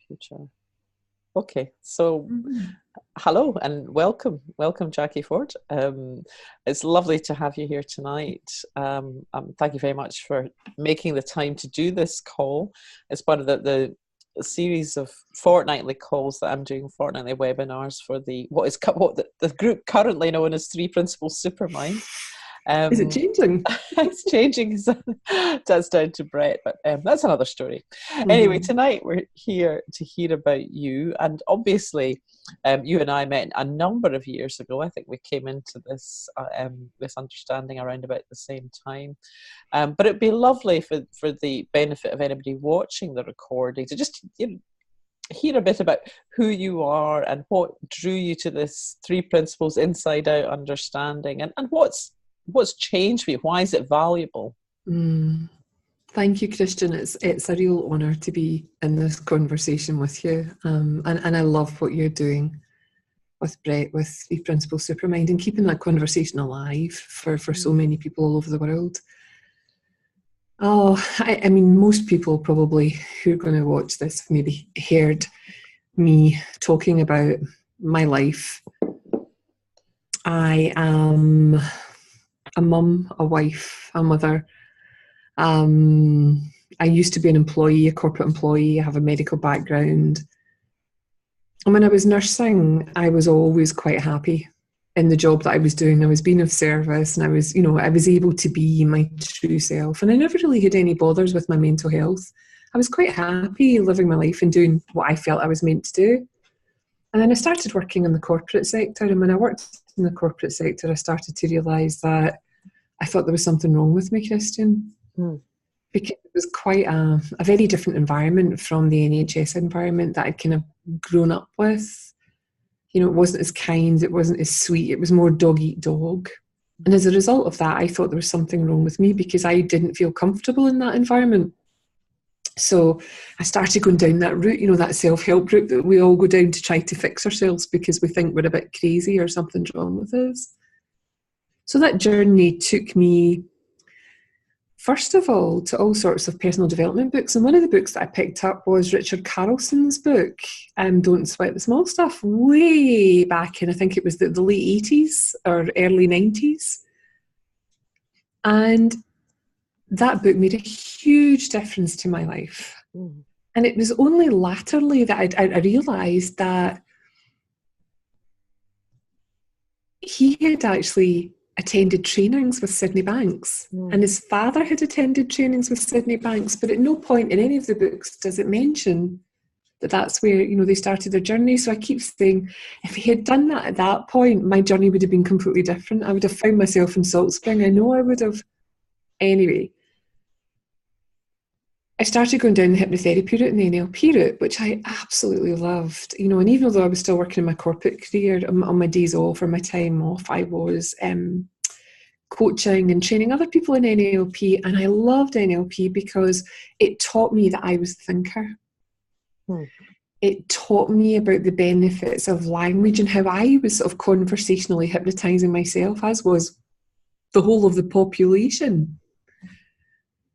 future. Okay, so hello and welcome, Jacquie Forde. It's lovely to have you here tonight. Thank you very much for making the time to do this call. It's part of the series of fortnightly calls that I'm doing, fortnightly webinars for what the group currently known as Three Principles Supermind. Is it changing? It's changing. That's down to Brett, but that's another story. Anyway, tonight we're here to hear about you, and obviously you and I met a number of years ago. I think we came into this this understanding around about the same time. But it'd be lovely for the benefit of anybody watching the recording to just hear a bit about who you are and what drew you to this Three Principles Inside Out understanding, and what's changed for you? Why is it valuable? Thank you, Christian. It's a real honour to be in this conversation with you. And I love what you're doing with Brett, with Three Principles Supermind, and keeping that conversation alive for so many people all over the world. I mean, most people probably who are going to watch this have maybe heard me talking about my life. I am a mum, a wife, a mother. I used to be an employee, a corporate employee. I have a medical background. And when I was nursing, I was always quite happy in the job that I was doing. I was being of service, and I was able to be my true self. And I never really had any bothers with my mental health. I was quite happy living my life and doing what I felt I was meant to do. And then I started working in the corporate sector. And when I worked in the corporate sector, I started to realise that I thought there was something wrong with me, Christian. Because it was quite a very different environment from the NHS environment that I'd kind of grown up with. You know, it wasn't as kind, it wasn't as sweet, it was more dog eat dog. And as a result of that, I thought there was something wrong with me because I didn't feel comfortable in that environment. So I started going down that route, that self-help route that we all go down to try to fix ourselves because we think we're a bit crazy or something's wrong with us. So that journey took me, first of all, to all sorts of personal development books. And one of the books that I picked up was Richard Carlson's book, Don't Sweat the Small Stuff, way back in, I think it was the late 80s or early 90s. And that book made a huge difference to my life. And it was only latterly that I realised that he had actually attended trainings with Sydney Banks, and his father had attended trainings with Sydney Banks, but at no point in any of the books does it mention that that's where they started their journey. So I keep saying, if he had done that at that point, my journey would have been completely different. I would have found myself in Salt Spring. I know I would have. Anyway, I started going down the hypnotherapy route and the NLP route, which I absolutely loved. And even though I was still working in my corporate career, on my days off or my time off, I was coaching and training other people in NLP. And I loved NLP because it taught me that I was a thinker. It taught me about the benefits of language and how I was sort of conversationally hypnotising myself, as was the whole of the population.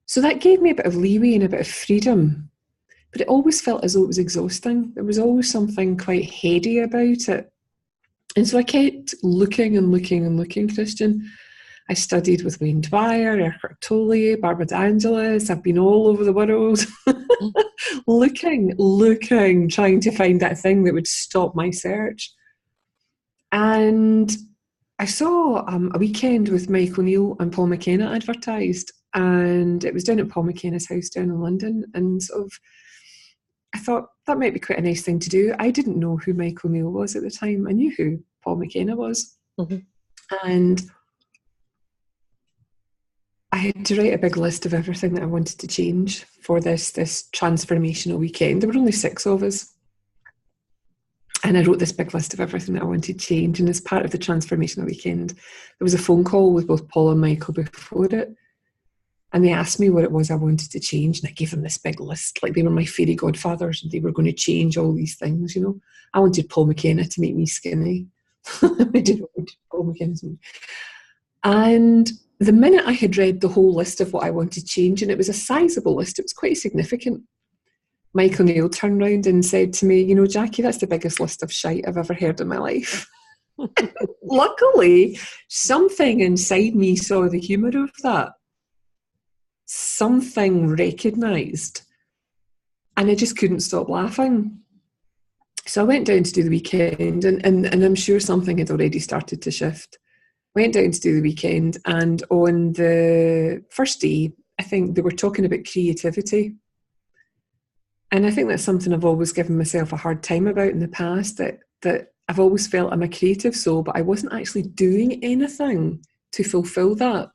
So that gave me a bit of leeway and a bit of freedom, but it always felt as though it was exhausting. There was always something quite heady about it. And so I kept looking and looking and looking, Christian. I studied with Wayne Dwyer, Eckhart Tolle, Barbara DeAngelis. I've been all over the world looking, trying to find that thing that would stop my search. And I saw a weekend with Mike O'Neill and Paul McKenna advertised, and it was down at Paul McKenna's house down in London, and sort of I thought that might be quite a nice thing to do. I didn't know who Mike O'Neill was at the time. I knew who Paul McKenna was. And I had to write a big list of everything that I wanted to change for this transformational weekend. There were only 6 of us. And I wrote this big list of everything that I wanted to change. And as part of the transformational weekend, there was a phone call with both Paul and Michael before it. And they asked me what it was I wanted to change. And I gave them this big list, like they were my fairy godfathers and they were going to change all these things, I wanted Paul McKenna to make me skinny. I didn't want Paul McKenna to make me. And the minute I had read the whole list of what I wanted to change, and it was a sizable list, it was quite significant, McNeill turned round and said to me, you know, Jackie, that's the biggest list of shite I've ever heard in my life. Luckily, something inside me saw the humour of that. Something recognised. And I just couldn't stop laughing. So I went down to do the weekend, and I'm sure something had already started to shift. Went down to do the weekend, and on the first day, I think they were talking about creativity. And I think that's something I've always given myself a hard time about in the past, that I've always felt I'm a creative soul, but I wasn't actually doing anything to fulfill that.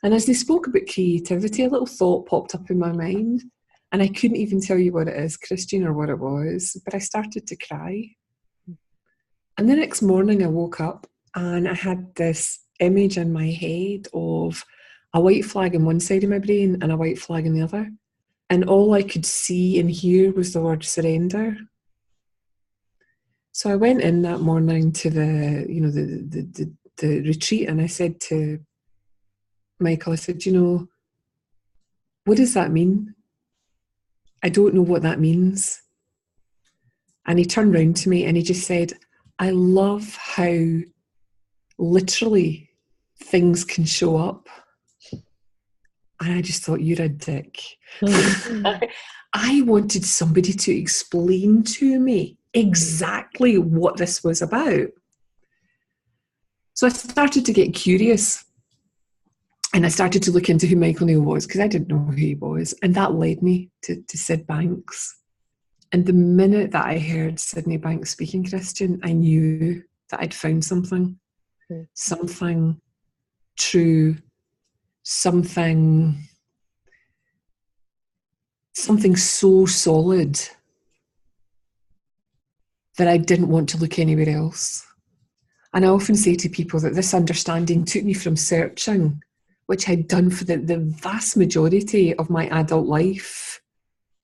And as they spoke about creativity, a little thought popped up in my mind. And I couldn't even tell you what it is, Christian, or what it was, but I started to cry. And the next morning I woke up and I had this image in my head of a white flag on one side of my brain and a white flag on the other. And all I could see and hear was the word surrender. So I went in that morning to the retreat, and I said to Michael, I said, you know, what does that mean? I don't know what that means. And he turned round to me and he just said, I love how literally things can show up. And I just thought, you're a dick. I wanted somebody to explain to me exactly what this was about. So I started to get curious. And I started to look into who McNeill was, because I didn't know who he was. And that led me to Sid Banks. And the minute that I heard Sydney Banks speaking, Christian, I knew that I'd found something. Something true. Something so solid that I didn't want to look anywhere else. And I often say to people that this understanding took me from searching, which I'd done for the vast majority of my adult life.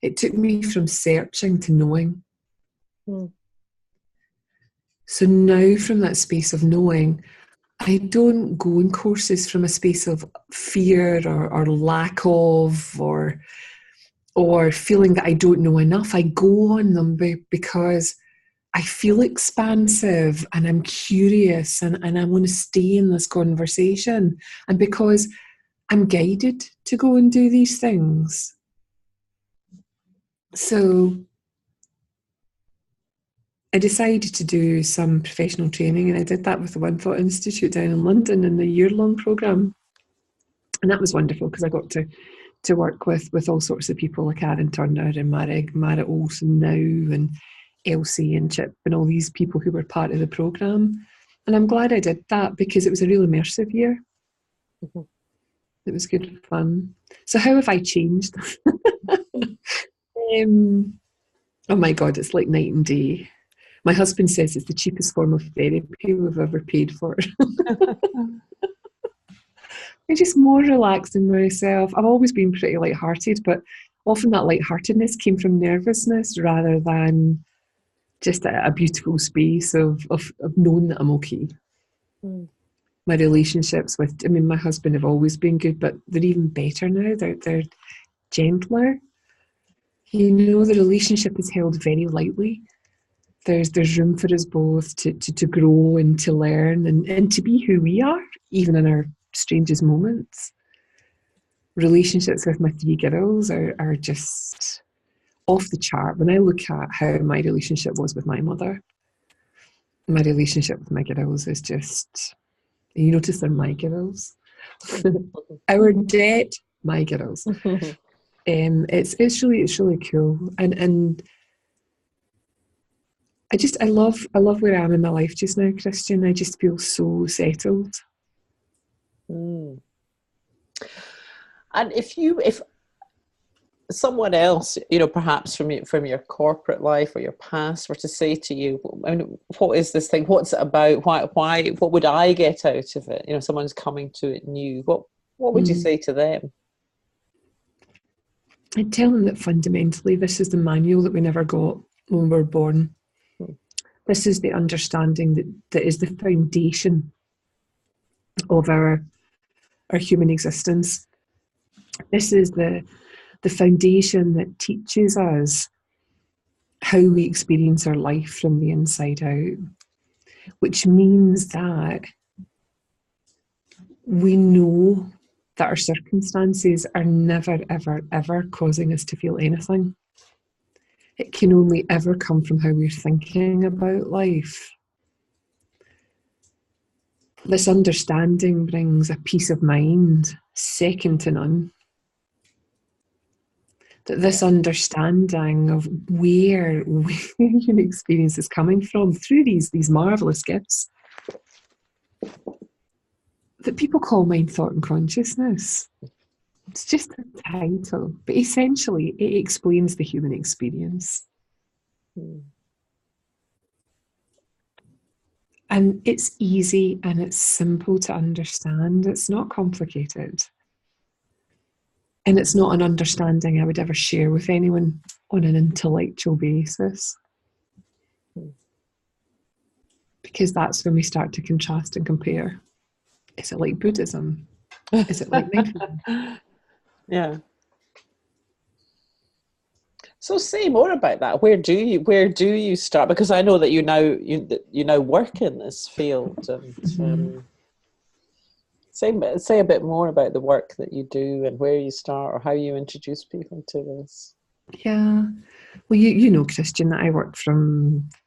It took me from searching to knowing. So now, from that space of knowing, I don't go in courses from a space of fear or lack of or feeling that I don't know enough. I go on them because I feel expansive and I'm curious and I want to stay in this conversation, and because I'm guided to go and do these things. So I decided to do some professional training, and I did that with the One Thought Institute down in London in the year-long programme. And that was wonderful because I got to work with all sorts of people like Aaron Turner and Mara Olsen now and Elsie and Chip and all these people who were part of the programme. And I'm glad I did that because it was a real immersive year. Mm-hmm. It was good fun. So how have I changed? Oh my God, it's like night and day. My husband says it's the cheapest form of therapy we've ever paid for. I'm just more relaxed in myself. I've always been pretty lighthearted, but often that lightheartedness came from nervousness rather than just a beautiful space of knowing that I'm okay. My relationships with, my husband have always been good, but they're even better now. They're gentler. The relationship is held very lightly. There's room for us both to grow and to learn and to be who we are, even in our strangest moments. Relationships with my 3 girls are just off the chart. When I look at how my relationship was with my mother, my relationship with my girls is just, you notice they're my girls. Our debt, my girls. It's really cool, and I love where I am in my life just now, Christian. I just feel so settled. And if someone else, perhaps from your corporate life or your past, were to say to you, what is this thing? What's it about? Why? What would I get out of it? Someone's coming to it new. What would you say to them? I'd tell them that fundamentally, this is the manual that we never got when we were born. This is the understanding that is the foundation of our human existence. This is the the foundation that teaches us how we experience our life from the inside out, which means that we know that our circumstances are never, ever, ever causing us to feel anything. It can only ever come from how we're thinking about life. This understanding brings a peace of mind second to none. That this understanding of where human experience is coming from through these marvellous gifts that people call mind, thought and consciousness. It's just a title, but essentially it explains the human experience. And it's easy and it's simple to understand. It's not complicated. And it's not an understanding I would ever share with anyone on an intellectual basis. Because that's when we start to contrast and compare. Is it like Buddhism? Is it like mindfulness? Yeah. So say more about that. Where do you start? Because I know that you now work in this field, and say a bit more about the work that you do and where you start or how you introduce people to this. Yeah, well, you know, Christian, that I work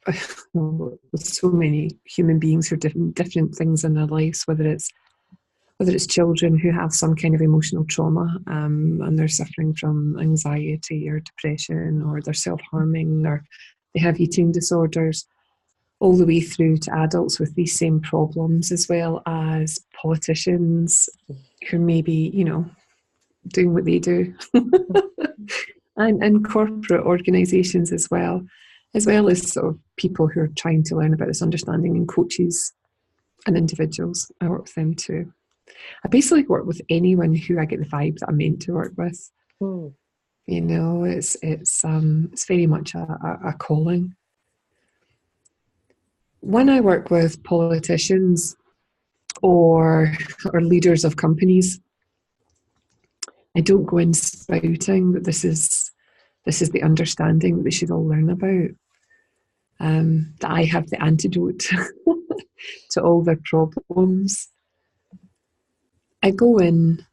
with so many human beings who are different things in their lives, whether it's children who have some kind of emotional trauma and they're suffering from anxiety or depression, or they're self-harming, or they have eating disorders, all the way through to adults with these same problems, as well as politicians who may be, doing what they do, and corporate organisations as well as sort of people who are trying to learn about this understanding, and coaches and individuals. I work with them too. I basically work with anyone who I get the vibe that I'm meant to work with. It's very much a calling. When I work with politicians or leaders of companies, I don't go in spouting that this is the understanding that they should all learn about. That I have the antidote to all their problems. I go in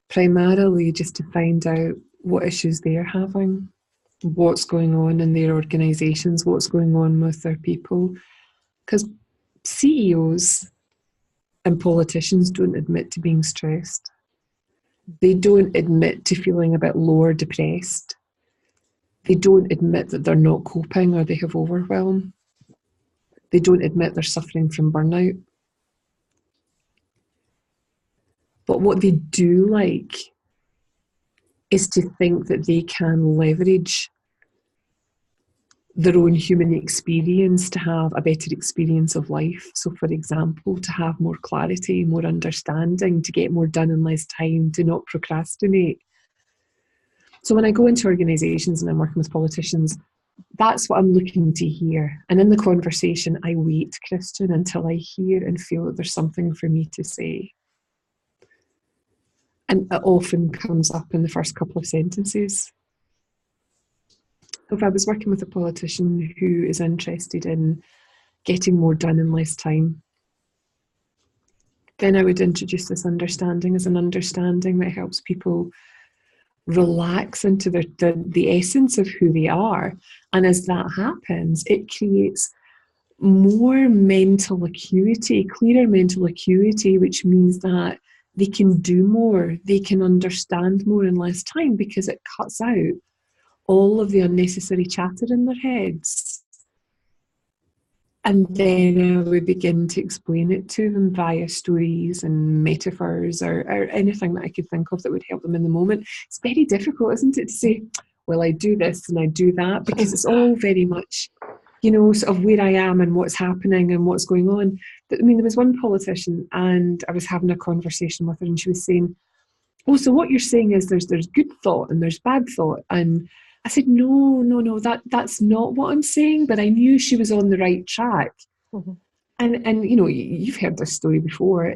primarily just to find out what issues they're having, what's going on in their organisations, what's going on with their people. Because CEOs and politicians don't admit to being stressed. They don't admit to feeling a bit low or depressed. They don't admit that they're not coping or they have overwhelm. They don't admit they're suffering from burnout. But what they do like is to think that they can leverage their own human experience to have a better experience of life. So, for example, to have more clarity, more understanding, to get more done in less time, to not procrastinate. So when I go into organisations and I'm working with politicians, that's what I'm looking to hear. And in the conversation, I wait, Christian, until I hear and feel that there's something for me to say. And it often comes up in the first couple of sentences. If I was working with a politician who is interested in getting more done in less time, then I would introduce this understanding as an understanding that helps people relax into the essence of who they are. And as that happens, it creates more mental acuity, clearer mental acuity, which means that they can do more, they can understand more in less time, because it cuts out all of the unnecessary chatter in their heads. And then I would begin to explain it to them via stories and metaphors or anything that I could think of that would help them in the moment. It's very difficult, isn't it, to say, well, I do this and I do that, because it's all very much, sort of where I am and what's happening and what's going on. But I mean, there was one politician and I was having a conversation with her and she was saying, oh, so what you're saying is there's good thought and there's bad thought. And I said, no, that's not what I'm saying. But I knew she was on the right track. Mm-hmm. And you've heard this story before. Out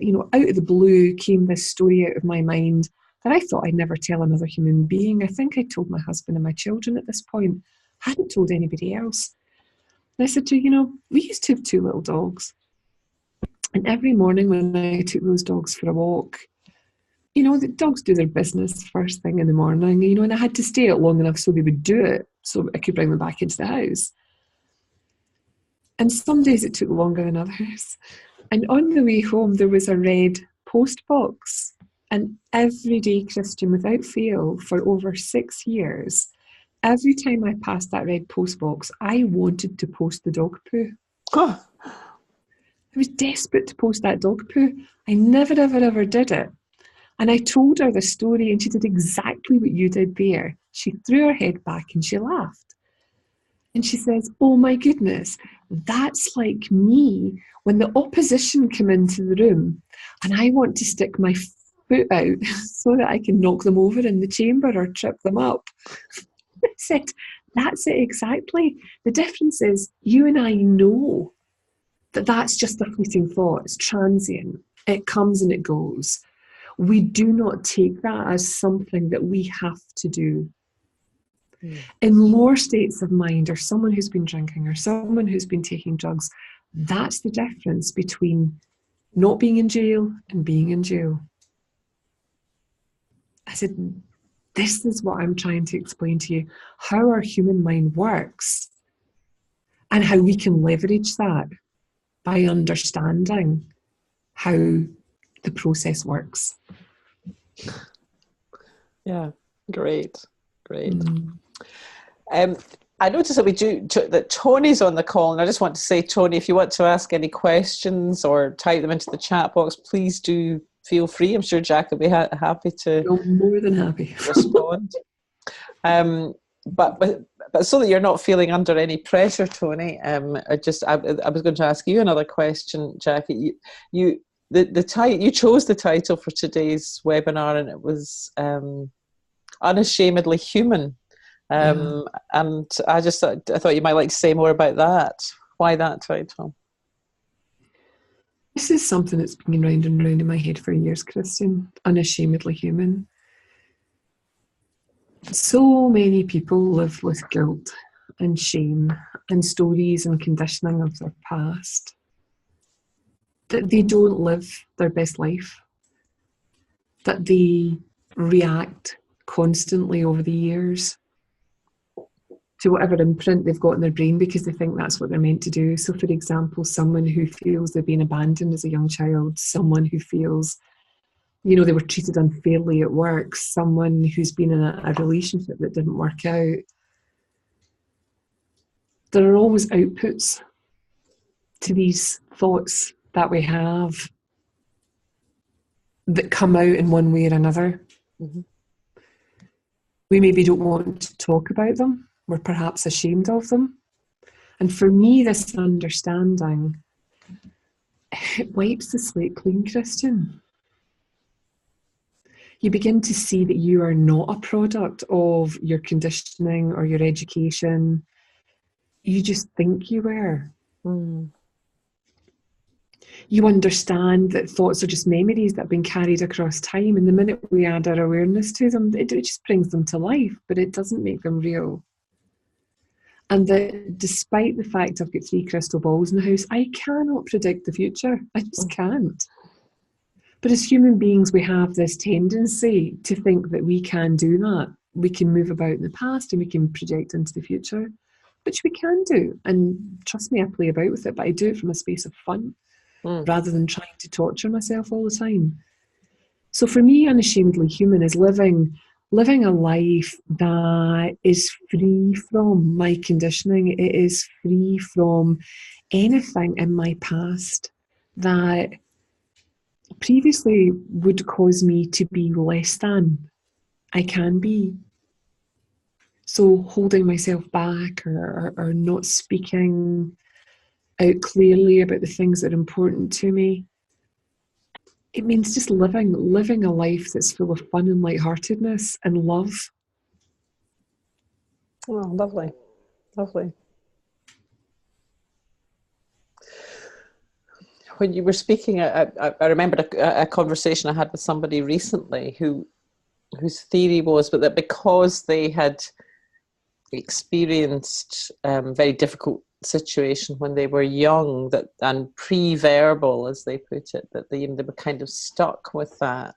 of the blue came this story out of my mind that I thought I'd never tell another human being. I think I told my husband and my children at this point. I hadn't told anybody else. And I said to her, you know, we used to have 2 little dogs. And every morning when I took those dogs for a walk, you know, the dogs do their business first thing in the morning, you know, and I had to stay out long enough so they would do it, so I could bring them back into the house. And some days it took longer than others. And on the way home, there was a red post box. And every day, Christian, without fail, for over 6 years, every time I passed that red post box, I wanted to post the dog poo. Huh. I was desperate to post that dog poo. I never, ever, ever did it. And I told her the story, and she did exactly what you did there. She threw her head back and she laughed. And she says, oh my goodness, that's like me when the opposition come into the room and I want to stick my foot out so that I can knock them over in the chamber or trip them up. I said, that's it exactly. The difference is you and I know that that's just a fleeting thought. It's transient. It comes and it goes. We do not take that as something that we have to do. In lower states of mind, or someone who's been drinking or someone who's been taking drugs, that's the difference between not being in jail and being in jail. I said, this is what I'm trying to explain to you, how our human mind works and how we can leverage that by understanding how the process works. Yeah, great. I noticed that Tony's on the call, and I just want to say, Tony, if you want to ask any questions or type them into the chat box, please do feel free. I'm sure Jack will be happy to. You're more than happy respond. But so that you're not feeling under any pressure, Tony, I was going to ask you another question, Jacquie. You chose the title for today's webinar, and it was Unashamedly Human. And I thought you might like to say more about that. Why that title? This is something that's been round and round in my head for years, Christian. Unashamedly human. So many people live with guilt and shame and stories and conditioning of their past, that they don't live their best life, that they react constantly over the years to whatever imprint they've got in their brain because they think that's what they're meant to do. So, for example, someone who feels they've been abandoned as a young child, someone who feels, you know, they were treated unfairly at work, someone who's been in a relationship that didn't work out. There are always outputs to these thoughts that we have that come out in one way or another. Mm-hmm. We maybe don't want to talk about them. We're perhaps ashamed of them. And for me, this understanding, it wipes the slate clean, Christian. You begin to see that you are not a product of your conditioning or your education. You just think you were. You understand that thoughts are just memories that have been carried across time, and the minute we add our awareness to them, it just brings them to life, but it doesn't make them real. And that despite the fact I've got 3 crystal balls in the house, I cannot predict the future. I just can't. But as human beings, we have this tendency to think that we can do that. We can move about in the past and we can project into the future, which we can do. And trust me, I play about with it, but I do it from a space of fun rather than trying to torture myself all the time. So for me, Unashamedly Human is living a life that is free from my conditioning. It is free from anything in my past that previously would cause me to be less than I can be. So holding myself back or not speaking out clearly about the things that are important to me. It means just living a life that's full of fun and lightheartedness and love. Oh, lovely. Lovely. When you were speaking, I remembered a conversation I had with somebody recently who whose theory was, but that because they had experienced very difficult situation when they were young, that and pre-verbal, as they put it, that they were kind of stuck with that.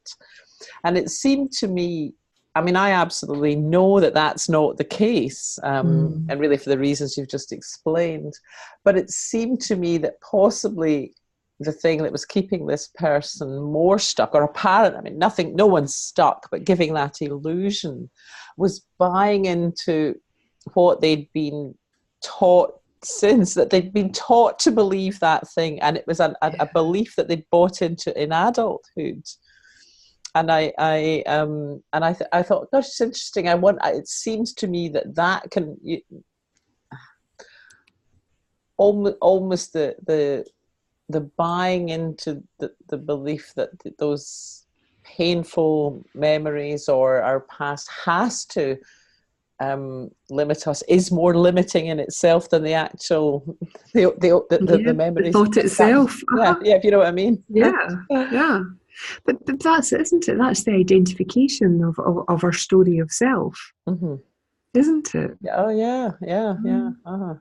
And it seemed to me, I mean, I absolutely know that that's not the case, and really for the reasons you've just explained. But it seemed to me that possibly the thing that was keeping this person more stuck, or apparent, I mean, no one's stuck, but giving that illusion, was buying into what they'd been taught since, that they'd been taught to believe that thing, and it was a belief that they'd bought into in adulthood. And I thought, gosh, it's interesting. It seems to me that can almost the buying into the belief that those painful memories or our past has to limit us is more limiting in itself than the actual the memories. The thought itself. Yeah, if you know what I mean. Yeah. But that's it, isn't it? That's the identification of our story of self, isn't it? Oh yeah.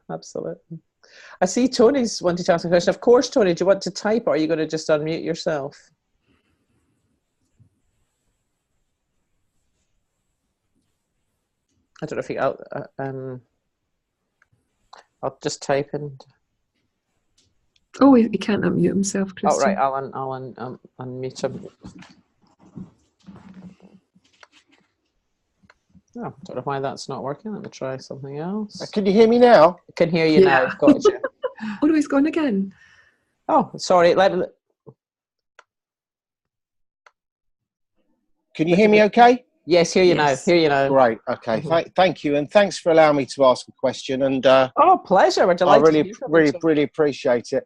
Absolutely. I see Tony's wanted to ask a question. Of course, Tony, do you want to type, or are you going to just unmute yourself? I don't know if you. I'll just type in. Oh, he can't unmute himself, Christian. Oh right, I'll unmute him. Oh, I don't know why that's not working. Let me try something else. Can you hear me now? I can hear you now. Got you. Oh no, he's gone again. Oh, sorry. Can you hear me okay? Yes, hear you now. Hear you now. Great. Okay. Thank you, and thanks for allowing me to ask a question. And pleasure. We're delighted. I really appreciate it.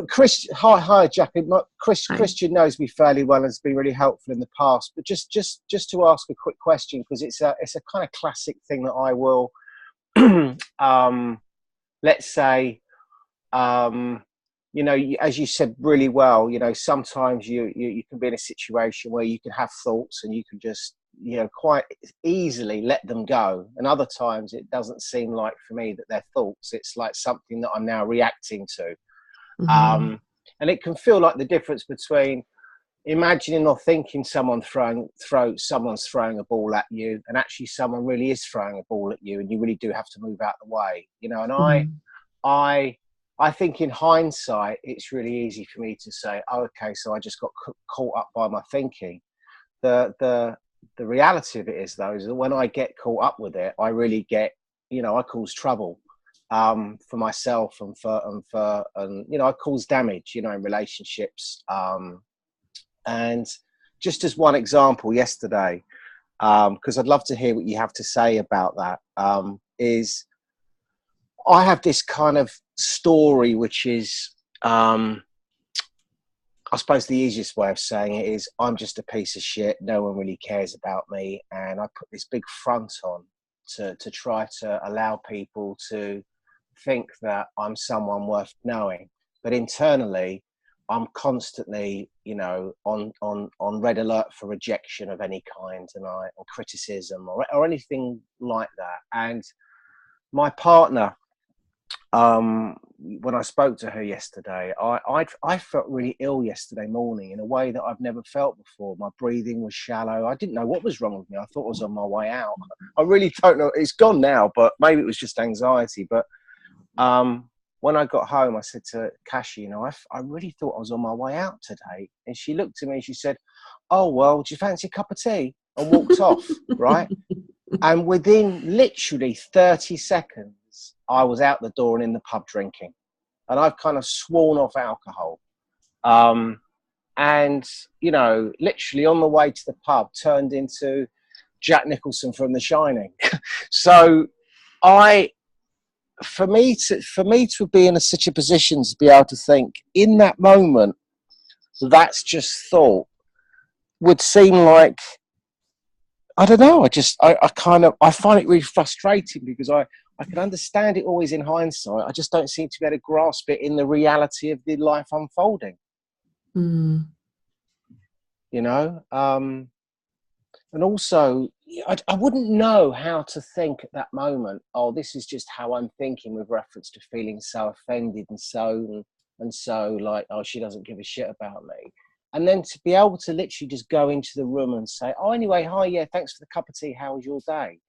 Chris, hi, Jacquie. Christian knows me fairly well and has been really helpful in the past. But just to ask a quick question, because it's a kind of classic thing that I will, let's say, you know, as you said really well, you know, sometimes you can be in a situation where you can have thoughts and you can just, you know, quite easily let them go. And other times it doesn't seem like, for me, that they're thoughts. It's like something that I'm now reacting to. And it can feel like the difference between imagining or thinking someone's throwing a ball at you, and actually someone really is throwing a ball at you, and you really do have to move out the way, you know. And I think in hindsight, it's really easy for me to say, oh, okay, so I just got caught up by my thinking. The reality of it is, though, is that when I get caught up with it, I really get, you know, I cause trouble for myself and you know, I cause damage, you know, in relationships. And just as one example yesterday, because I'd love to hear what you have to say about that, is I have this kind of story, which is, I suppose the easiest way of saying it is, I'm just a piece of shit. No one really cares about me. And I put this big front on to try to allow people to think that I'm someone worth knowing. But internally, I'm constantly, you know, on red alert for rejection of any kind, or criticism or anything like that. And my partner, when I spoke to her yesterday, I felt really ill yesterday morning in a way that I've never felt before. My breathing was shallow. I didn't know what was wrong with me. I thought I was on my way out. I really don't know. It's gone now, but maybe it was just anxiety. But when I got home, I said to Cassie, you know, I really thought I was on my way out today. And she looked at me and she said, oh, well, do you fancy a cup of tea? And walked off, right? And within literally 30 seconds, I was out the door and in the pub drinking. And I've kind of sworn off alcohol. And, you know, literally on the way to the pub, turned into Jack Nicholson from The Shining. So for me to be in such a position to be able to think in that moment, that's just thought, would seem like, I don't know. I find it really frustrating because I can understand it always in hindsight. I just don't seem to be able to grasp it in the reality of the life unfolding. You know, And also, I wouldn't know how to think at that moment, oh, this is just how I'm thinking with reference to feeling so offended and so like, oh, she doesn't give a shit about me. And then to be able to literally just go into the room and say, oh, anyway, hi, yeah, thanks for the cup of tea. How was your day?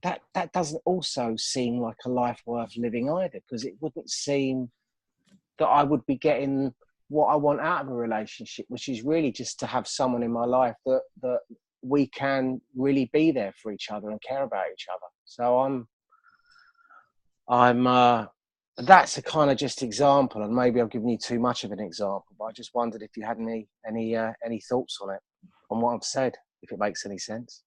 That doesn't also seem like a life worth living either, because it wouldn't seem that I would be getting what I want out of a relationship, which is really just to have someone in my life that we can really be there for each other and care about each other. So I'm that's a kind of just example, and maybe I've given you too much of an example, but I just wondered if you had any thoughts on it, on what I've said, if it makes any sense.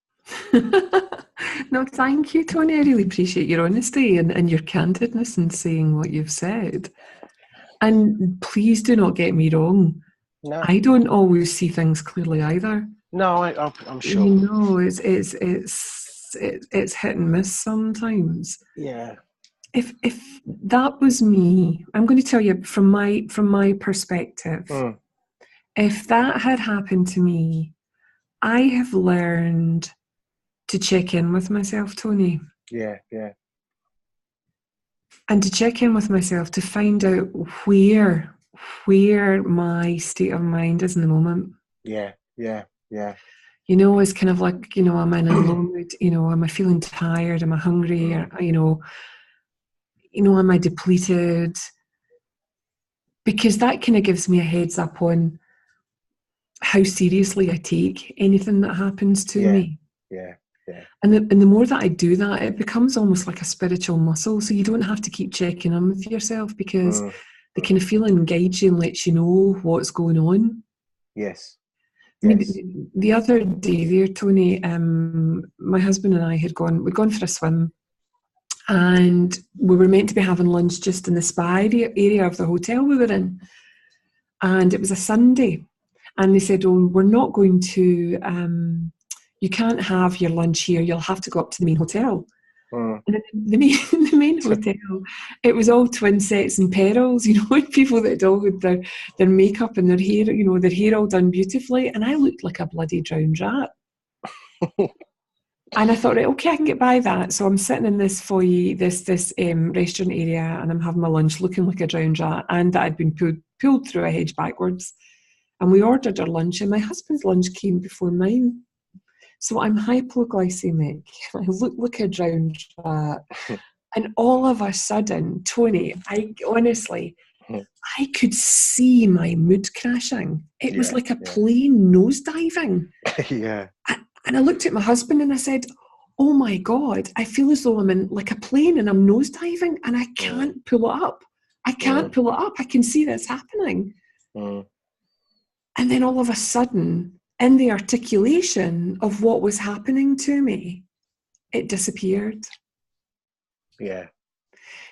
No, thank you, Tony. I really appreciate your honesty and your candidness in saying what you've said. And please do not get me wrong. No, I don't always see things clearly either. no, I'm sure. You know, it's hit and miss sometimes. Yeah. If that was me, I'm going to tell you from my perspective. If that had happened to me, I have learned to check in with myself, Tony. Yeah, yeah. And to check in with myself to find out where my state of mind is in the moment. Yeah, yeah, yeah. You know, it's kind of like, you know, am I in a low mood? You know, am I feeling tired? Am I hungry? Or, you know, am I depleted? Because that kind of gives me a heads up on how seriously I take anything that happens to me. Yeah, yeah. And the more that I do that, it becomes almost like a spiritual muscle. So you don't have to keep checking in with yourself, because the kind of feeling guides you and lets you know what's going on. Yes. I mean, the other day there, Tony, my husband and I we'd gone for a swim, and we were meant to be having lunch just in the spa area of the hotel we were in. And it was a Sunday. And they said, oh, we're not going to, you can't have your lunch here. You'll have to go up to the main hotel. And the main hotel, it was all twin sets and pearls, you know, people that had all had their makeup and their hair, you know, their hair all done beautifully. And I looked like a bloody drowned rat. And I thought, right, okay, I can get by that. So I'm sitting in this foyer, this restaurant area, and I'm having my lunch looking like a drowned rat, and that I'd been pulled through a hedge backwards. And we ordered our lunch, and my husband's lunch came before mine. So I'm hypoglycemic. I look like a drowned rat. And all of a sudden, Tony, I could see my mood crashing. It was like a plane nosediving. Yeah. And I looked at my husband and I said, oh my God, I feel as though I'm in like a plane and I'm nosediving and I can't pull it up. I can't pull it up. I can see this happening. And then all of a sudden, in the articulation of what was happening to me, it disappeared. Yeah.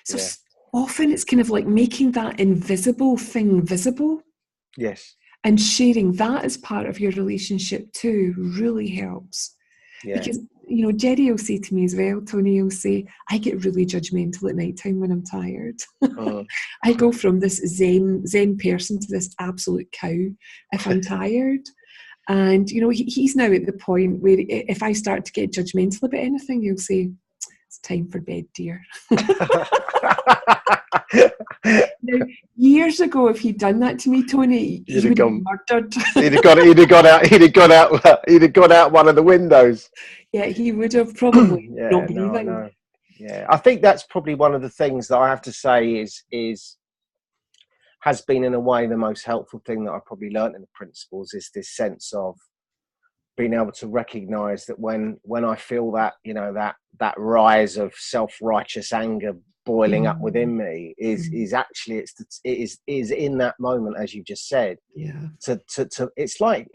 So often it's kind of like making that invisible thing visible. Yes. And sharing that as part of your relationship too really helps. Yeah. Because, you know, Jerry will say to me as well, Tony will say, I get really judgmental at night time when I'm tired. I go from this zen person to this absolute cow if I'm tired. And, you know, he's now at the point where if I start to get judgmental about anything, he'll say, it's time for bed, dear. Now, years ago, if he'd done that to me, Tony, he would have murdered. He'd have gone out one of the windows. Yeah, he would have probably not breathing. No. Yeah, I think that's probably one of the things that I have to say has been in a way the most helpful thing that I probably learned in the principles, is this sense of being able to recognize that when I feel that, you know, that rise of self-righteous anger boiling up within me is actually it is in that moment, as you just said. To it's like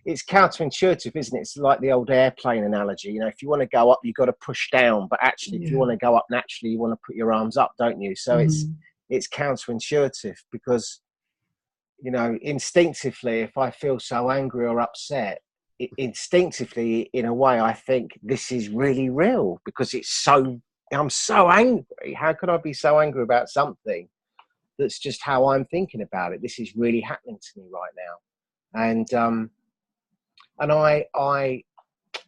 it's counterintuitive, isn't it? It's like the old airplane analogy. You know, if you want to go up, you've got to push down, but actually if you want to go up naturally, you want to put your arms up, don't you? So it's counterintuitive, because, you know, instinctively, if I feel so angry or upset, instinctively, in a way, I think this is really real, because I'm so angry. How could I be so angry about something that's just how I'm thinking about it? This is really happening to me right now. And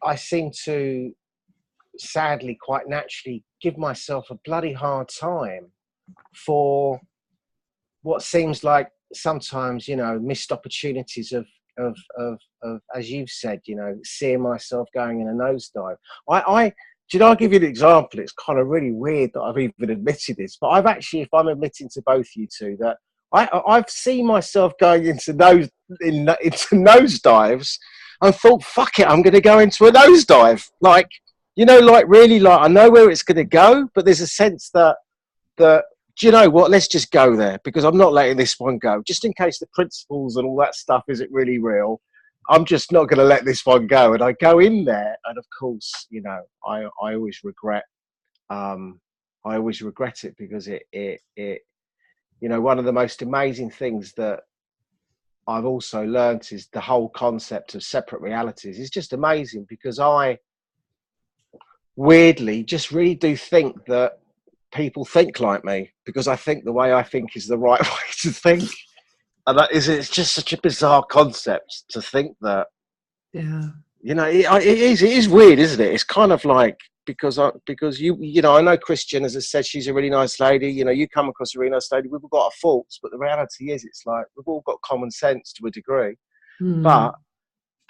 I seem to, sadly, quite naturally, give myself a bloody hard time for what seems like sometimes, missed opportunities of as you've said, seeing myself going in a nosedive. I'll give you an example. It's kind of really weird that I've even admitted this, but I've actually, if I'm admitting to both you two, that I've seen myself going into nosedives and thought, fuck it, I'm going to go into a nosedive. Like, really, like, I know where it's going to go, but there's a sense that, do you know what, let's just go there, because I'm not letting this one go. Just in case the principles and all that stuff isn't really real, I'm just not going to let this one go. And I go in there, and of course, I always regret, it, because it one of the most amazing things that I've also learned is the whole concept of separate realities is just amazing, because I weirdly just really do think that people think like me, because I think the way I think is the right way to think. And it's just such a bizarre concept to think that, it is weird, isn't it? It's kind of like, because I know Christian, as I said, she's a really nice lady. You come across a really nice lady. We've all got our faults, but the reality is, it's like we've all got common sense to a degree. But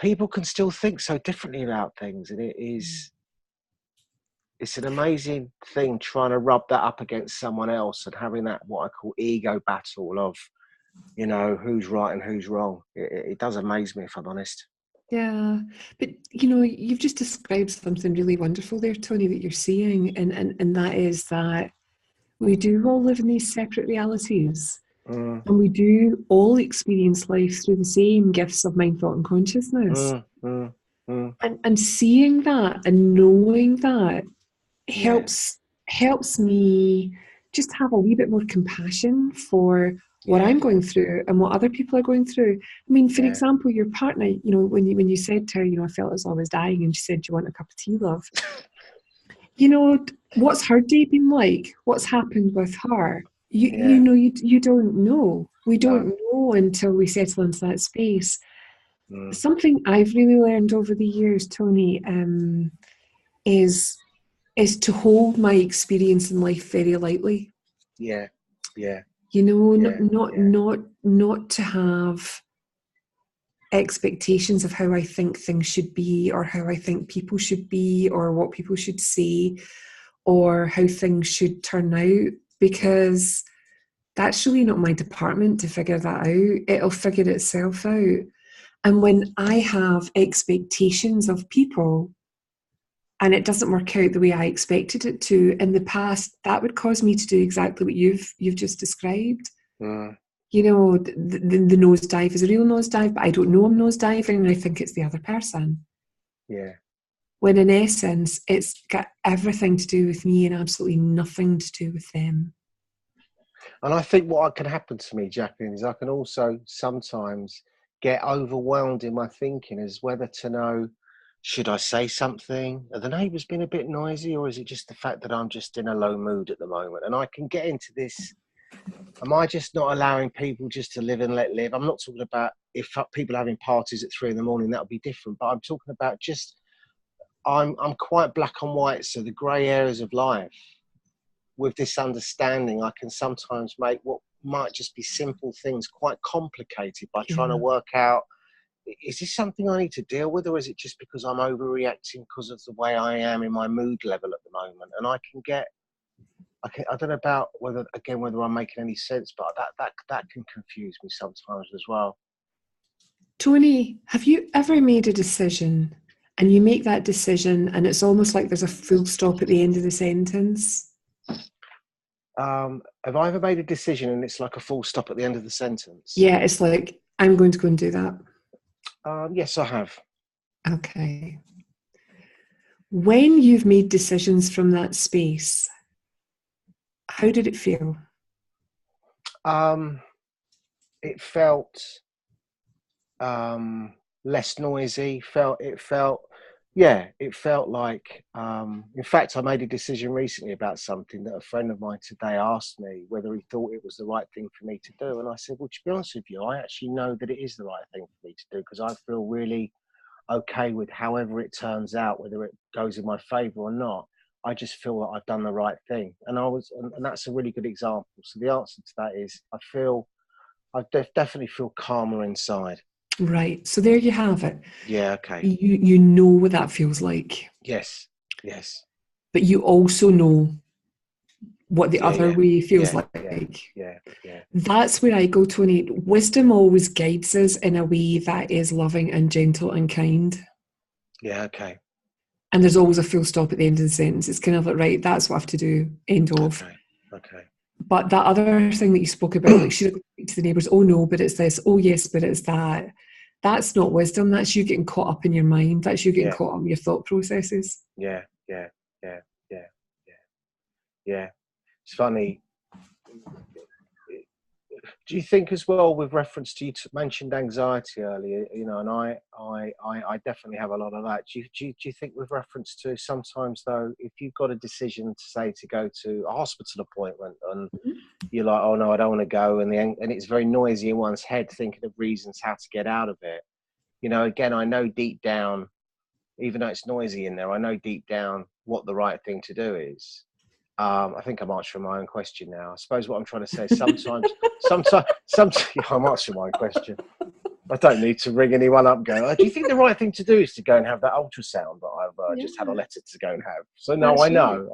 people can still think so differently about things, and it's an amazing thing trying to rub that up against someone else and having that, what I call, ego battle of, who's right and who's wrong. It does amaze me, if I'm honest. Yeah, but you've just described something really wonderful there, Tony, that you're seeing, and that is that we do all live in these separate realities, and we do all experience life through the same gifts of mind, thought, and consciousness. And seeing that and knowing that helps me just have a wee bit more compassion for what I'm going through and what other people are going through. I mean, for example, your partner, when you said to her, I felt as I was dying, and she said, "Do you want a cup of tea, love?" What's her day been like? What's happened with her? You don't know. We don't know until we settle into that space. Something I've really learned over the years, Tony, is to hold my experience in life very lightly. Not to have expectations of how I think things should be, or how I think people should be, or what people should say, or how things should turn out, because that's really not my department to figure that out. It'll figure itself out. And when I have expectations of people and it doesn't work out the way I expected it to in the past, that would cause me to do exactly what you've just described. The nosedive is a real nosedive, but I don't know I'm nosediving, and I think it's the other person. When in essence, it's got everything to do with me and absolutely nothing to do with them. And I think what can happen to me, Jacquie, is I can also sometimes get overwhelmed in my thinking as whether to know, should I say something? Are the neighbours been a bit noisy, or is it just the fact that I'm just in a low mood at the moment? And I can get into this, am I just not allowing people just to live and let live? I'm not talking about if people are having parties at 3 a.m, that would be different. But I'm talking about just, I'm quite black and white. So the grey areas of life, with this understanding, I can sometimes make what might just be simple things quite complicated by trying to work out, is this something I need to deal with, or is it just because I'm overreacting because of the way I am in my mood level at the moment? And I don't know about whether I'm making any sense, but that can confuse me sometimes as well. Tony, have you ever made a decision and you make that decision and it's almost like there's a full stop at the end of the sentence? Have I ever made a decision and it's like a full stop at the end of the sentence? Yeah, it's like, I'm going to go and do that. Yes, I have. Okay. When you've made decisions from that space, how did it feel? It felt less noisy. It felt like, in fact, I made a decision recently about something that a friend of mine today asked me whether he thought it was the right thing for me to do. And I said, well, to be honest with you, I actually know that it is the right thing for me to do, because I feel really okay with however it turns out, whether it goes in my favor or not. I just feel that I've done the right thing. And that's a really good example. So the answer to that is I definitely feel calmer inside. Right. So there you have it. Yeah. Okay. You know what that feels like. Yes. But you also know what the other way feels like. Yeah. That's where I go, Tony. Wisdom always guides us in a way that is loving and gentle and kind. Yeah, okay. And there's always a full stop at the end of the sentence. It's kind of like, right, that's what I have to do, end of. Okay. But that other thing that you spoke about, like, should I speak to the neighbours? Oh, no, but it's this. Oh, yes, but it's that. That's not wisdom. That's you getting caught up in your mind. That's you getting caught up in your thought processes. Yeah. It's funny. Do you think as well, with reference to, you mentioned anxiety earlier, you know, and I definitely have a lot of that. Do you think with reference to sometimes though, if you've got a decision to say to go to a hospital appointment and you're like, oh no, I don't want to go, and it's very noisy in one's head thinking of reasons how to get out of it. You know, again, I know deep down, even though it's noisy in there, I know deep down what the right thing to do is. I think I'm answering my own question now. I suppose what I'm trying to say is sometimes I'm answering my own question. I don't need to ring anyone up going, oh, do you think the right thing to do is to go and have that ultrasound that I've just had a letter to go and have? So no, I know.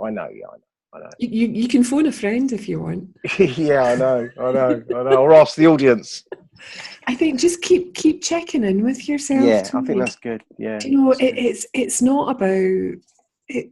You can phone a friend if you want. Yeah, I know. Or ask the audience. I think just keep checking in with yourself. Yeah, Tony. I think that's good. Yeah. Do you know, it's not about it.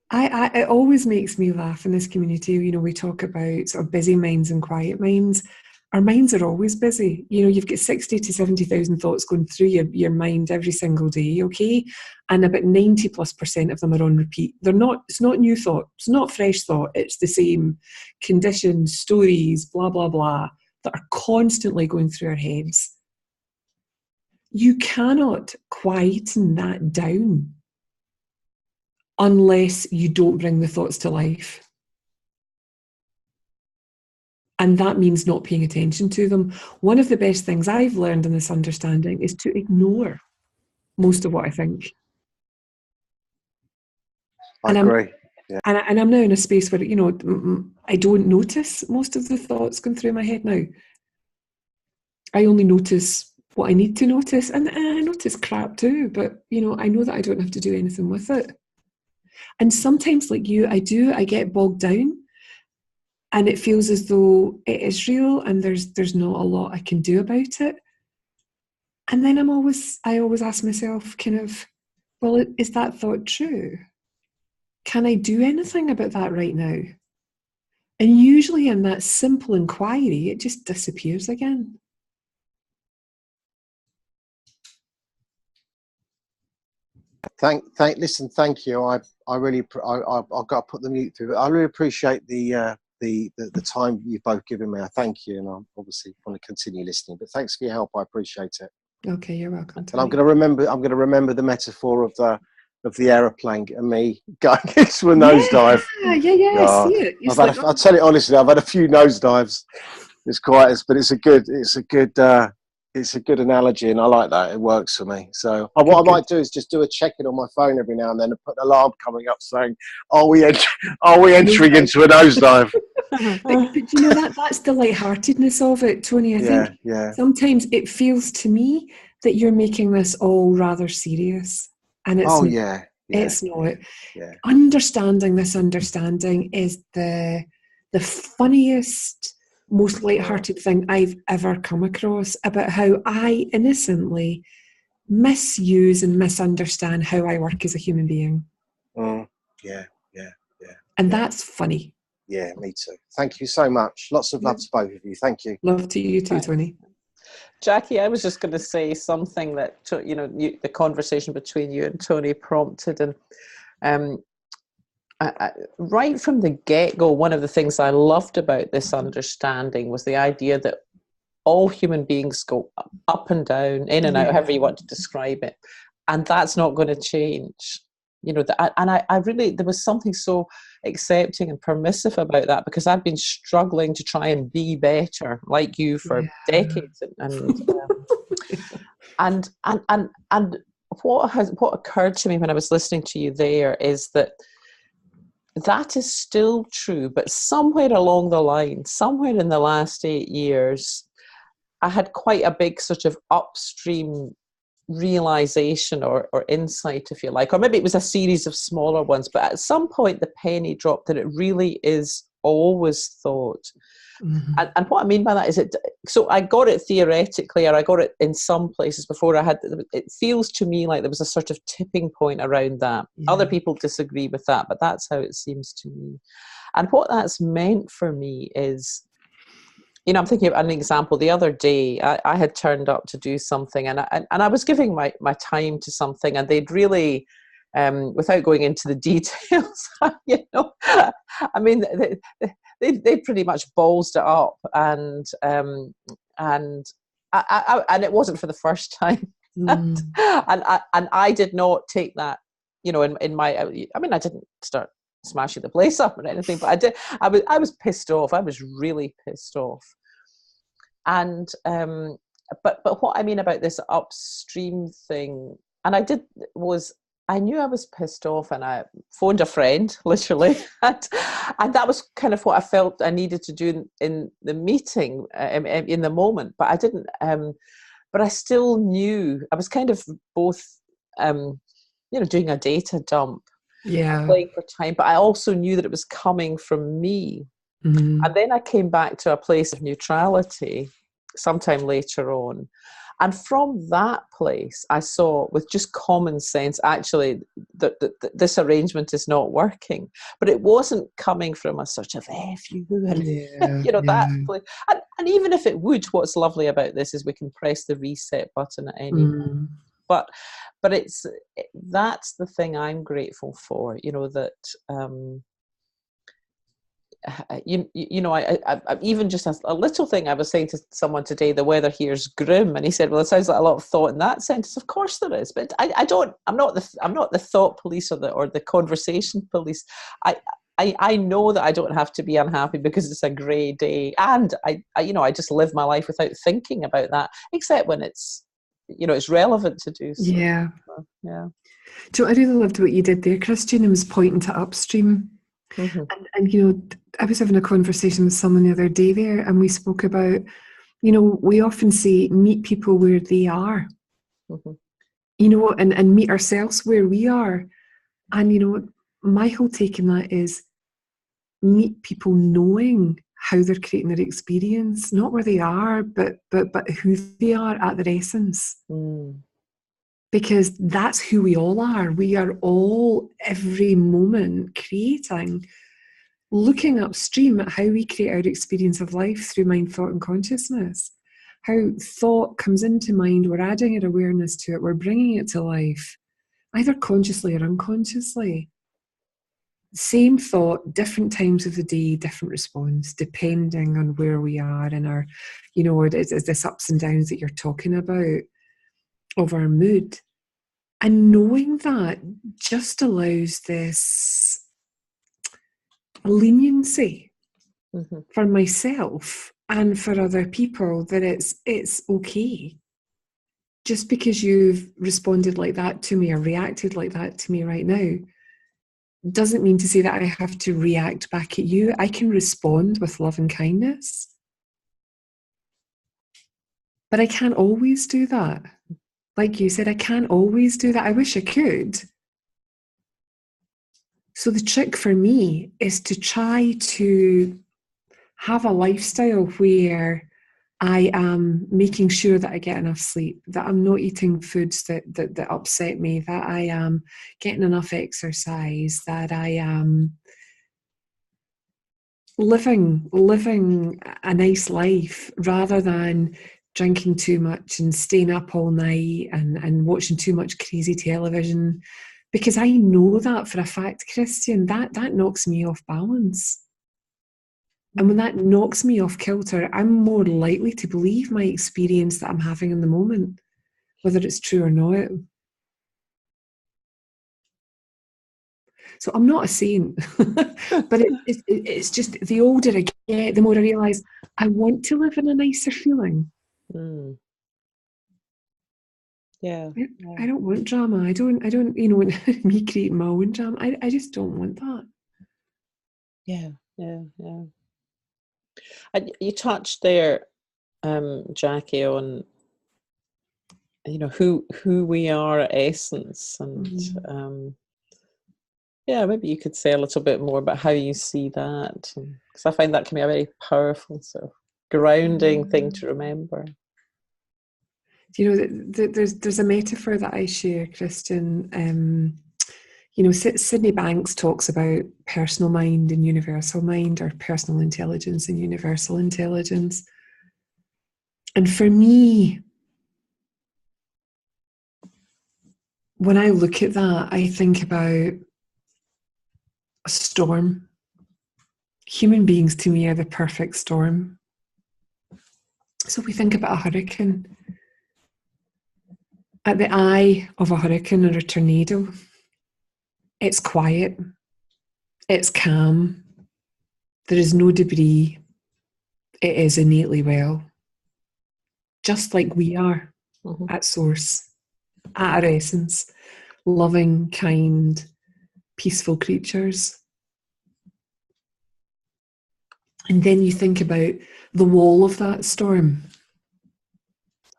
It always makes me laugh in this community. You know, we talk about sort of busy minds and quiet minds. Our minds are always busy. You know, you've got 60 to 70,000 thoughts going through your mind every single day, okay? And about 90+% of them are on repeat. It's not new thought, it's not fresh thought, it's the same conditions, stories, blah, blah, blah, that are constantly going through our heads. You cannot quieten that down unless you don't bring the thoughts to life. And that means not paying attention to them. One of the best things I've learned in this understanding is to ignore most of what I think. I agree. And I'm now in a space where, you know, I don't notice most of the thoughts going through my head now. I only notice what I need to notice. And I notice crap too, but, you know, I know that I don't have to do anything with it. And sometimes, like you, I get bogged down and it feels as though it is real and there's not a lot I can do about it. And then I always ask myself kind of, well, is that thought true? Can I do anything about that right now? And usually in that simple inquiry, it just disappears again. Listen, thank you. I've got to put the mute through, but I really appreciate the time you've both given me. I thank you, and I obviously want to continue listening. But thanks for your help. I appreciate it. Okay, you're welcome. And I'm going to remember the metaphor of the aeroplane and me going into a nosedive. Yeah. I see it. I'll tell you honestly, I've had a few nosedives. But it's a good analogy, and I like that. It works for me. So what I might do is just do a check-in on my phone every now and then and put an alarm coming up saying, are we entering into a nosedive? but you know, that's the lightheartedness of it, Tony. I think sometimes it feels to me that you're making this all rather serious. And it's it's not. Yeah. Understanding this understanding is the funniest, most lighthearted thing I've ever come across about how I innocently misuse and misunderstand how I work as a human being. Yeah. And that's funny. Yeah, me too. Thank you so much. Lots of love to both of you. Thank you. Love to you too, Tony. Jacquie, I was just going to say something that, you know, the conversation between you and Tony prompted. And right from the get-go, one of the things I loved about this understanding was the idea that all human beings go up and down, in and out, however you want to describe it. And that's not going to change. You know, I really, there was something so accepting and permissive about that, because I've been struggling to try and be better like you for decades. and what occurred to me when I was listening to you there is that is still true, but somewhere along the line, somewhere in the last 8 years, I had quite a big sort of upstream realization or insight, if you like, or maybe it was a series of smaller ones, but at some point the penny dropped that it really is always thought. Mm-hmm. And what I mean by that is so I got it theoretically, or I got it in some places before it feels to me like there was a sort of tipping point around that. Yeah. Other people disagree with that, but that's how it seems to me. And what that's meant for me is, I'm thinking of an example. The other day, I had turned up to do something, and I was giving my time to something, and they'd really, without going into the details, I mean, they pretty much ballsed it up, and it wasn't for the first time, and I did not take that, in my. I mean, I didn't start smashing the place up or anything, but I did. I was pissed off. I was really pissed off. And but what I mean about this upstream thing, and I knew I was pissed off, and I phoned a friend, literally, and that was kind of what I felt I needed to do in the meeting, in the moment. But I didn't. But I still knew I was kind of both, doing a data dump, playing for time, but I also knew that it was coming from me. Mm-hmm. And then I came back to a place of neutrality sometime later on. And from that place, I saw with just common sense, actually, that this arrangement is not working. But it wasn't coming from a sort of F you and, that place. And even if it would, what's lovely about this is we can press the reset button at any time. But that's the thing I'm grateful for, that... I even just a little thing I was saying to someone today, the weather here is grim, and he said, well, it sounds like a lot of thought in that sentence. Of course there is, but I'm not the thought police or the conversation police. I know that I don't have to be unhappy because it's a grey day, and I just live my life without thinking about that, except when it's it's relevant to do so. Yeah. So I really loved what you did there, Christian, and was pointing to upstream. Mm-hmm. And I was having a conversation with someone the other day there, and we spoke about, we often say meet people where they are, and meet ourselves where we are. And, my whole take on that is meet people knowing how they're creating their experience, not where they are, but who they are at their essence. Because that's who we all are. We are all, every moment, creating, looking upstream at how we create our experience of life through mind, thought, and consciousness. How thought comes into mind, we're adding our awareness to it, we're bringing it to life, either consciously or unconsciously. Same thought, different times of the day, different response, depending on where we are in our, it's this ups and downs that you're talking about of our mood. And knowing that just allows this leniency for myself and for other people, that it's okay. Just because you've responded like that to me or reacted like that to me right now doesn't mean to say that I have to react back at you. I can respond with love and kindness. But I can't always do that. Like you said, I can't always do that. I wish I could. So the trick for me is to try to have a lifestyle where I am making sure that I get enough sleep, that I'm not eating foods that upset me, that I am getting enough exercise, that I am living a nice life rather than drinking too much and staying up all night and watching too much crazy television. Because I know that for a fact, Christian, that knocks me off balance. And when that knocks me off kilter, I'm more likely to believe my experience that I'm having in the moment, whether it's true or not. So I'm not a saint, but it's just the older I get, the more I realise I want to live in a nicer feeling. Yeah. I don't want drama. I don't, me creating my own drama. I just don't want that. Yeah. And you touched there, Jacquie, on who we are at essence, and maybe you could say a little bit more about how you see that, because I find that can be a very powerful sort of grounding thing to remember. There's a metaphor that I share, Kristen. Sydney Banks talks about personal mind and universal mind, or personal intelligence and universal intelligence. And for me, when I look at that, I think about a storm. Human beings, to me, are the perfect storm. So we think about a hurricane. At the eye of a hurricane or a tornado, it's quiet, it's calm, there is no debris, it is innately well. Just like we are at source, at our essence, loving, kind, peaceful creatures. And then you think about the wall of that storm.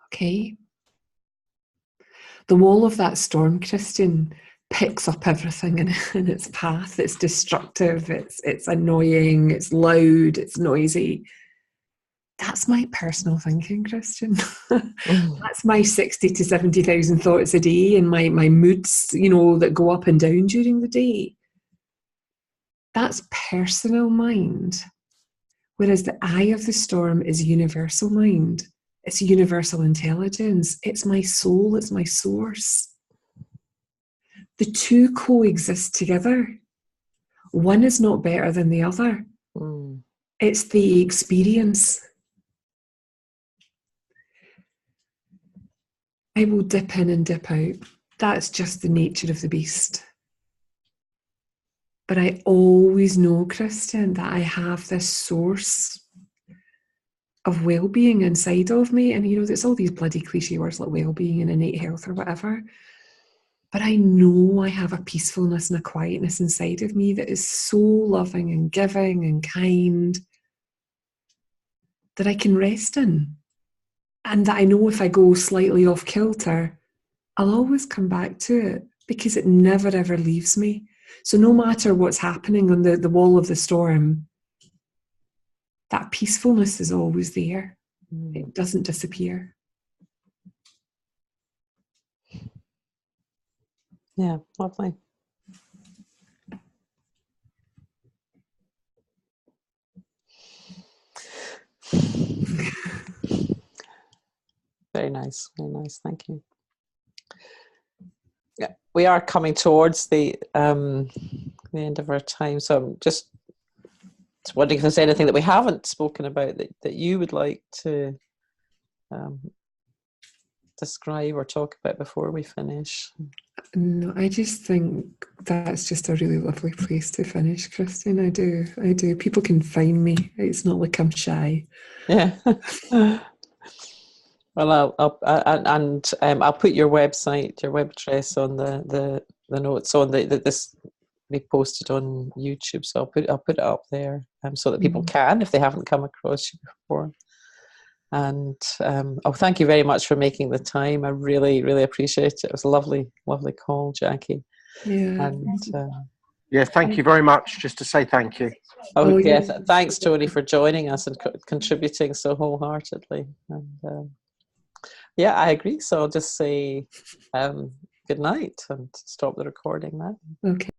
Okay? The wall of that storm, Christian, picks up everything in its path. It's destructive, it's annoying, it's loud, it's noisy. That's my personal thinking, Christian. That's my 60 to 70,000 thoughts a day, and my moods, that go up and down during the day. That's personal mind. Whereas the eye of the storm is universal mind. It's universal intelligence. It's my soul. It's my source. The two coexist together. One is not better than the other. It's the experience. I will dip in and dip out. That's just the nature of the beast. But I always know, Kristen, that I have this source of well-being inside of me. And, there's all these bloody cliche words like well-being and innate health or whatever. But I know I have a peacefulness and a quietness inside of me that is so loving and giving and kind that I can rest in. And that I know if I go slightly off kilter, I'll always come back to it, because it never ever leaves me. So no matter what's happening on the wall of the storm, that peacefulness is always there. It doesn't disappear. Yeah, lovely. Very nice, very nice. Thank you. Yeah, we are coming towards the end of our time, so I'm just wondering if there's anything that we haven't spoken about that you would like to describe or talk about before we finish. No, I just think that's just a really lovely place to finish, Christine. I do. People can find me. It's not like I'm shy. Yeah. Well, I'll put your website, your web address on the notes on this be posted on YouTube. So I'll put it up there so that people can, if they haven't come across you before. And thank you very much for making the time. I really, really appreciate it. It was a lovely, lovely call, Jacquie. Yeah. And thank you very much. Just to say thank you. Yes. Thanks, Tony, for joining us and contributing so wholeheartedly. And I agree. So I'll just say good night and stop the recording now. Okay.